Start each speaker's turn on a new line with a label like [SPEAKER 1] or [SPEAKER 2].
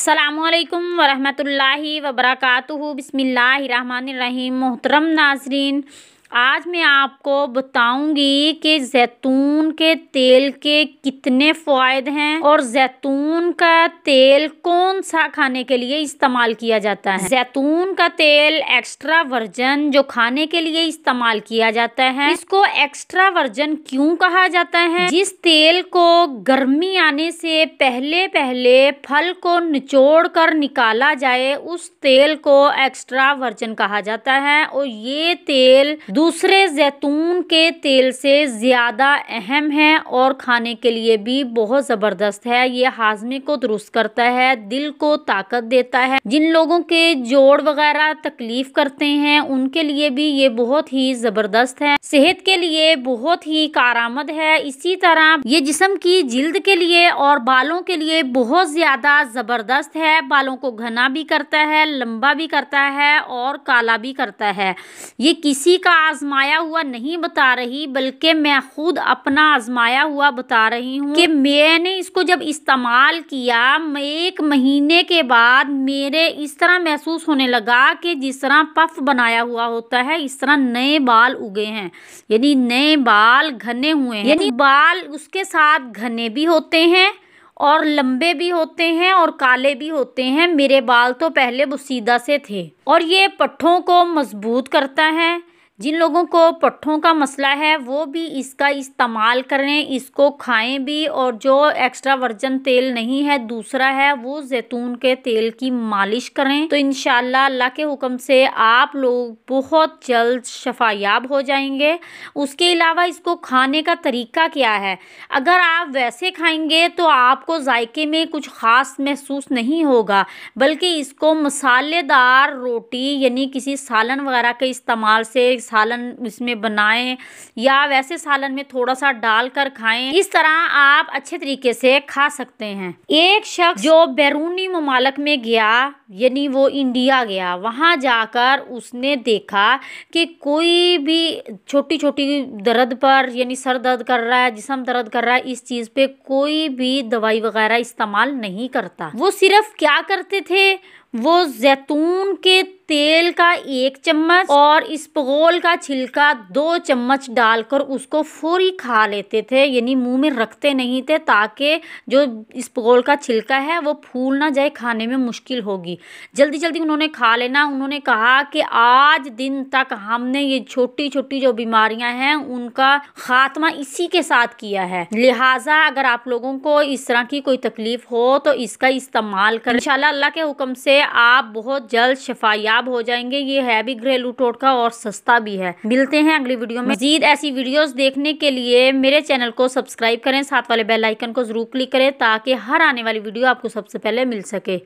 [SPEAKER 1] अस्सलामुअलैकुम वरहमतुल्लाहि वबरकातुहू। बिस्मिल्लाहिर्रहमानिर्रहीम। मोहतरम नाज़रीन, आज मैं आपको बताऊंगी कि जैतून के तेल के कितने फ़ायदे हैं और जैतून का तेल कौन सा खाने के लिए इस्तेमाल किया जाता है। जैतून का तेल एक्स्ट्रा वर्जन जो खाने के लिए इस्तेमाल किया जाता है, इसको एक्स्ट्रा वर्जन क्यों कहा जाता है? जिस तेल को गर्मी आने से पहले पहले फल को निचोड़ कर निकाला जाए, उस तेल को एक्स्ट्रा वर्जन कहा जाता है। और ये तेल दूसरे जैतून के तेल से ज़्यादा अहम है और खाने के लिए भी बहुत ज़बरदस्त है। ये हाजमे को दुरुस्त करता है, दिल को ताकत देता है। जिन लोगों के जोड़ वगैरह तकलीफ करते हैं, उनके लिए भी ये बहुत ही ज़बरदस्त है। सेहत के लिए बहुत ही कारआमद है। इसी तरह ये जिस्म की जिल्द के लिए और बालों के लिए बहुत ज़्यादा ज़बरदस्त है। बालों को घना भी करता है, लंबा भी करता है और काला भी करता है। ये किसी का आजमाया हुआ नहीं बता रही, बल्कि मैं खुद अपना आजमाया हुआ बता रही हूँ कि मैंने इसको जब इस्तेमाल किया, 1 महीने के बाद मेरे इस तरह महसूस होने लगा कि जिस तरह पफ बनाया हुआ होता है, इस तरह नए बाल उगे हैं। यानी नए बाल घने हुए हैं। यानी बाल उसके साथ घने भी होते हैं और लंबे भी होते हैं और काले भी होते हैं। मेरे बाल तो पहले बुसीदा से थे। और ये पट्ठों को मजबूत करता है। जिन लोगों को पट्ठों का मसला है वो भी इसका इस्तेमाल करें, इसको खाएं भी। और जो एक्स्ट्रा वर्जन तेल नहीं है, दूसरा है, वो जैतून के तेल की मालिश करें तो इंशाल्लाह अल्लाह के हुक्म से आप लोग बहुत जल्द शफायाब हो जाएंगे। उसके अलावा इसको खाने का तरीका क्या है? अगर आप वैसे खाएंगे तो आपको जायके में कुछ ख़ास महसूस नहीं होगा, बल्कि इसको मसालेदार रोटी यानी किसी सालन वगैरह के इस्तेमाल से सालन इसमें बनाएं या वैसे सालन में थोड़ा सा डालकर खाएं। इस तरह आप अच्छे तरीके से खा सकते हैं। एक शख्स जो बैरूनी ममालिक में गया, यानी वो इंडिया गया, वहाँ जाकर उसने देखा कि कोई भी छोटी छोटी दर्द पर, यानी सर दर्द कर रहा है, जिस्म दर्द कर रहा है, इस चीज़ पे कोई भी दवाई वगैरह इस्तेमाल नहीं करता। वो सिर्फ क्या करते थे, वो जैतून के तेल का 1 चम्मच और इसबगोल का छिलका 2 चम्मच डालकर उसको फौरी खा लेते थे। यानी मुंह में रखते नहीं थे, ताकि जो इसबगोल का छिलका है वो फूल ना जाए, खाने में मुश्किल होगी। जल्दी जल्दी उन्होंने खा लेना। उन्होंने कहा कि आज दिन तक हमने ये छोटी छोटी जो बीमारियां हैं उनका खात्मा इसी के साथ किया है। लिहाजा अगर आप लोगों को इस तरह की कोई तकलीफ हो तो इसका इस्तेमाल करें। इंशाल्लाह अल्लाह के हुक्म से आप बहुत जल्द शफायाब हो जाएंगे। ये है भी घरेलू टोटका और सस्ता भी है। मिलते हैं अगली वीडियो में। मजीद ऐसी वीडियोस देखने के लिए मेरे चैनल को सब्सक्राइब करें, साथ वाले बेल आइकन को जरूर क्लिक करें, ताकि हर आने वाली वीडियो आपको सबसे पहले मिल सके।